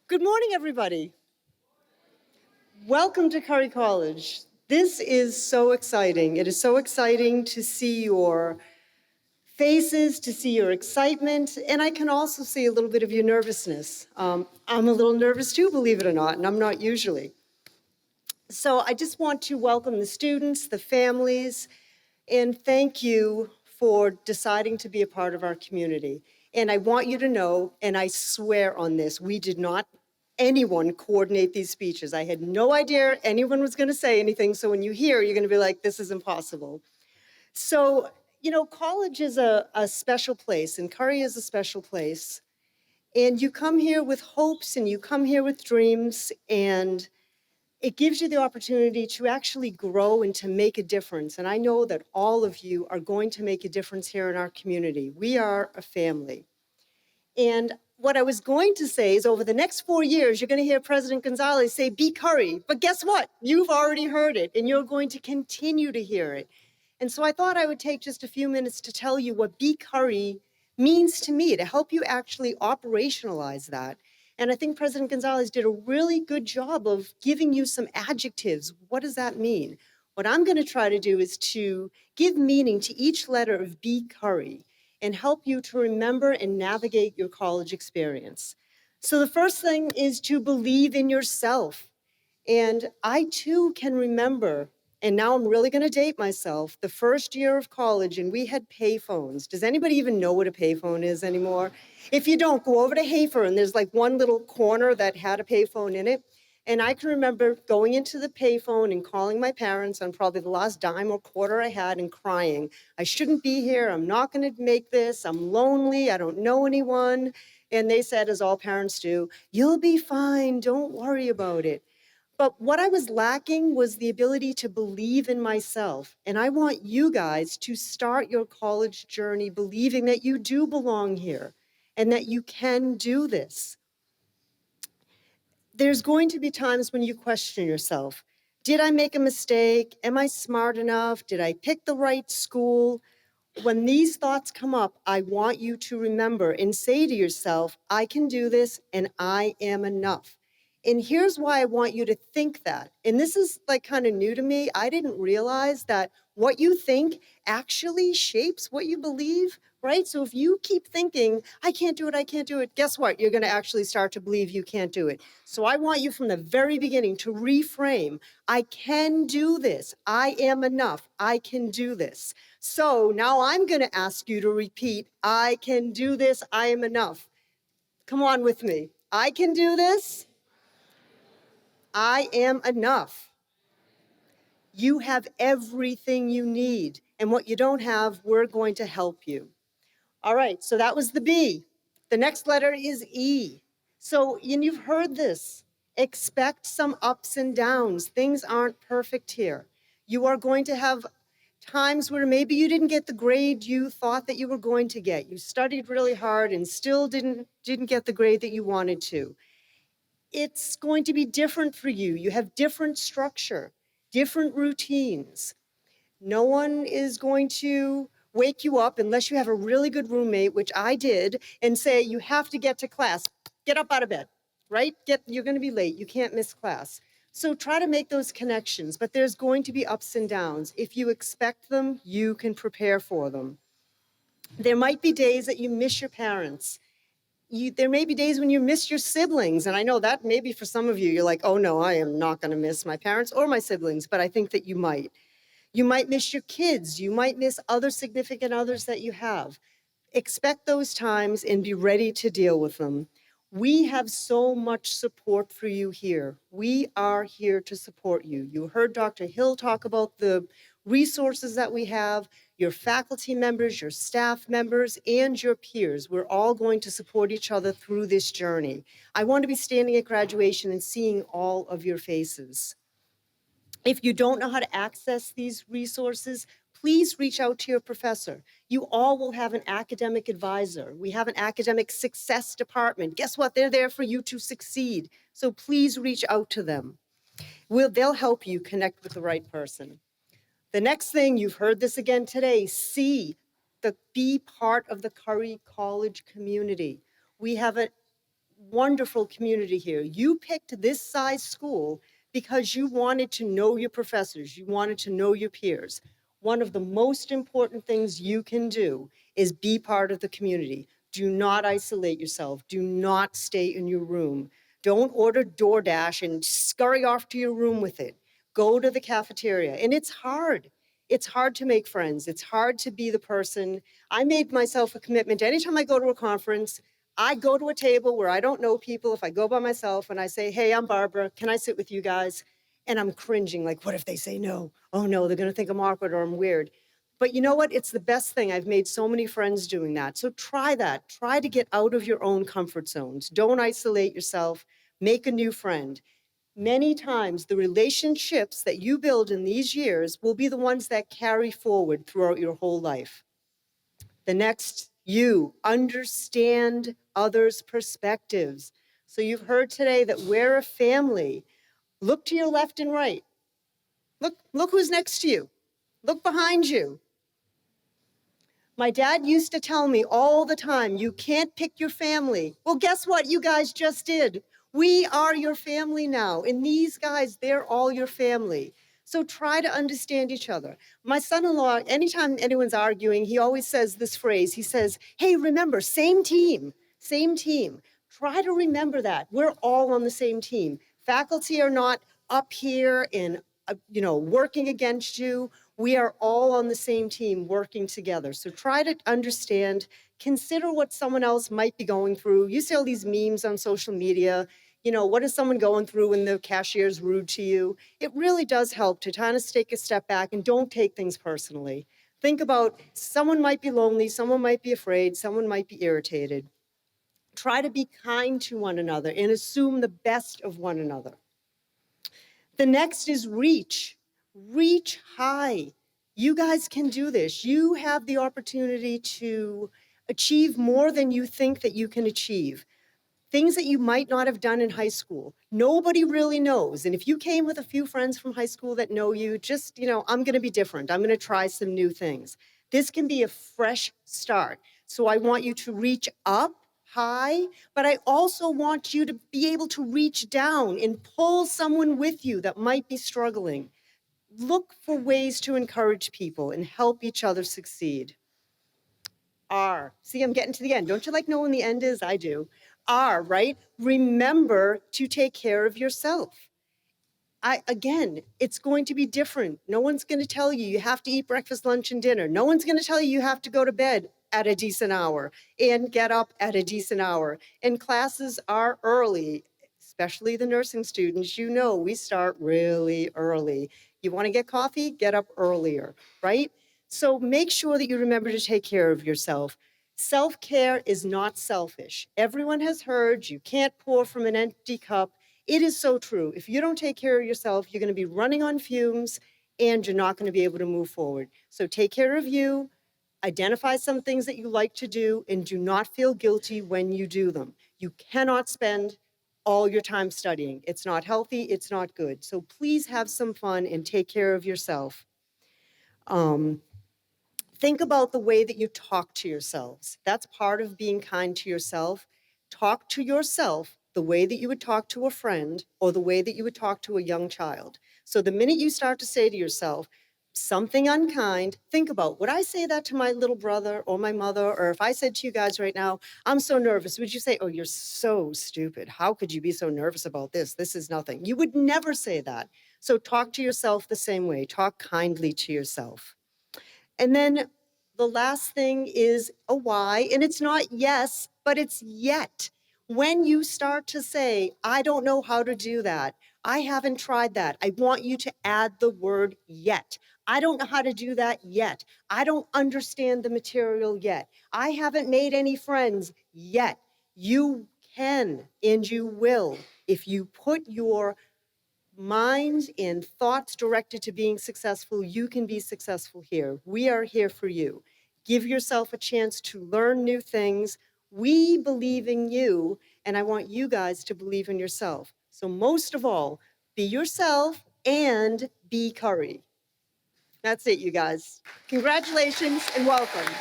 Good morning, everybody. Welcome to Curry College. This is so exciting. It is so exciting to see your faces, to see your excitement, and I can also see a little bit of your nervousness. I'm a little nervous too, believe it or not, and I'm not usually. So I just want to welcome the students, the families, and thank you for deciding to be a part of our community. And I want you to know, and I swear on this, we did not anyone coordinate these speeches. I had no idea anyone was going to say anything. So when you hear, you're going to be like, this is impossible. So, college is a special place, and Curry is a special place. And you come here with hopes and you come here with dreams, and it gives you the opportunity to actually grow and to make a difference. And I know that all of you are going to make a difference here in our community. We are a family. And what I was going to say is over the next 4 years, you're going to hear President Gonzalez say, be Curry. But guess what? You've already heard it, and you're going to continue to hear it. And so I thought I would take just a few minutes to tell you what be Curry means to me, to help you actually operationalize that. And I think President Gonzalez did a really good job of giving you some adjectives. What does that mean? What I'm going to try to do is to give meaning to each letter of be Curry and help you to remember and navigate your college experience. So the first thing is to believe in yourself. And I too can remember, and now I'm really going to date myself, the first year of college, and we had payphones. Does anybody even know what a payphone is anymore? If you don't, go over to Hafer, and there's like one little corner that had a payphone in it. And I can remember going into the payphone and calling my parents on probably the last dime or quarter I had and crying. I shouldn't be here. I'm not going to make this. I'm lonely. I don't know anyone. And they said, as all parents do, you'll be fine. Don't worry about it. But what I was lacking was the ability to believe in myself. And I want you guys to start your college journey believing that you do belong here and that you can do this. There's going to be times when you question yourself. Did I make a mistake? Am I smart enough? Did I pick the right school? When these thoughts come up, I want you to remember and say to yourself, I can do this and I am enough. And here's why I want you to think that. And this is like kind of new to me. I didn't realize that what you think actually shapes what you believe, right? So if you keep thinking, I can't do it, guess what? You're going to actually start to believe you can't do it. So I want you from the very beginning to reframe, I can do this. I am enough. I can do this. So now I'm going to ask you to repeat, I can do this. I am enough. Come on with me. I can do this. I am enough. You have everything you need. And what you don't have, we're going to help you. All right, so that was the B. The next letter is E. So, and you've heard this. Expect some ups and downs. Things aren't perfect here. You are going to have times where maybe you didn't get the grade you thought that you were going to get. You studied really hard and still didn't get the grade that you wanted to. It's going to be different for you. You have different structure, different routines. No one is going to wake you up unless you have a really good roommate, which I did, and say, you have to get to class. Get up out of bed, right? You're going to be late. You can't miss class. So try to make those connections, but there's going to be ups and downs. If you expect them, you can prepare for them. There might be days that you miss your parents. There may be days when you miss your siblings. And I know that maybe for some of you, you're like, oh no, I am not going to miss my parents or my siblings, but I think that you might. You might miss your kids. You might miss other significant others that you have. Expect those times and be ready to deal with them. We have so much support for you here. We are here to support you. You heard Dr. Hill talk about the resources that we have, your faculty members, your staff members, and your peers. We're all going to support each other through this journey. I want to be standing at graduation and seeing all of your faces. If you don't know how to access these resources, please reach out to your professor. You all will have an academic advisor. We have an academic success department. Guess what? They're there for you to succeed. So please reach out to them. They'll help you connect with the right person. The next thing, you've heard this again today, be part of the Curry College community. We have wonderful community here. You picked this size school because you wanted to know your professors, you wanted to know your peers. One of the most important things you can do is be part of the community. Do not isolate yourself. Do not stay in your room. Don't order DoorDash and scurry off to your room with it. Go to the cafeteria. And it's hard. It's hard to make friends. It's hard to be the person. I made myself a commitment. Anytime I go to a conference, I go to a table where I don't know people. If I go by myself and I say, hey, I'm Barbara, can I sit with you guys? And I'm cringing, like, what if they say no? Oh no, they're gonna think I'm awkward or I'm weird. But you know what? It's the best thing. I've made so many friends doing that. So try that. Try to get out of your own comfort zones. Don't isolate yourself. Make a new friend. Many times, the relationships that you build in these years will be the ones that carry forward throughout your whole life. The next, you understand others' perspectives. So you've heard today that we're a family. Look to your left and right. Look who's next to you. Look behind you. My dad used to tell me all the time, you can't pick your family. Well, guess what? You guys just did. We are your family now. And these guys, they're all your family. So try to understand each other. My son-in-law, anytime anyone's arguing, he always says this phrase. He says, hey, remember, same team, same team. Try to remember that. We're all on the same team. Faculty are not up here and working against you. We are all on the same team working together. So try to understand, consider what someone else might be going through. You see all these memes on social media. What is someone going through when the cashier's rude to you? It really does help to kind of take a step back and don't take things personally. Think about someone might be lonely, someone might be afraid, someone might be irritated. Try to be kind to one another and assume the best of one another. The next is reach. Reach high. You guys can do this. You have the opportunity to achieve more than you think that you can achieve. Things that you might not have done in high school. Nobody really knows. And if you came with a few friends from high school that know you, just, I'm going to be different. I'm going to try some new things. This can be a fresh start. So I want you to reach up high, but I also want you to be able to reach down and pull someone with you that might be struggling. Look for ways to encourage people and help each other succeed. R. See, I'm getting to the end. Don't you like know when the end is? I do. R, right? Remember to take care of yourself. Again, it's going to be different. No one's going to tell you you have to eat breakfast, lunch, and dinner. No one's going to tell you you have to go to bed at a decent hour and get up at a decent hour. And classes are early, especially the nursing students. We start really early. You want to get coffee? Get up earlier, right? So make sure that you remember to take care of yourself. Self-care is not selfish. Everyone has heard you can't pour from an empty cup. It is so true. If you don't take care of yourself, you're going to be running on fumes and you're not going to be able to move forward. So take care of you, identify some things that you like to do, and do not feel guilty when you do them. You cannot spend all your time studying. It's not healthy, it's not good. So please have some fun and take care of yourself. Think about the way that you talk to yourselves. That's part of being kind to yourself. Talk to yourself the way that you would talk to a friend or the way that you would talk to a young child. So the minute you start to say to yourself something unkind, think about, would I say that to my little brother or my mother? Or if I said to you guys right now, I'm so nervous, would you say, oh, you're so stupid. How could you be so nervous about this? This is nothing. You would never say that. So talk to yourself the same way. Talk kindly to yourself. And then the last thing is a why, and it's not yes, but it's yet. When you start to say, I don't know how to do that, I haven't tried that, I want you to add the word yet. I don't know how to do that yet. I don't understand the material yet. I haven't made any friends yet. You can and you will if you put your minds and thoughts directed to being successful. You can be successful here. We are here for you. Give yourself a chance to learn new things. We believe in you, and I want you guys to believe in yourself. So most of all, be yourself and be Curry. That's it, you guys. Congratulations and welcome.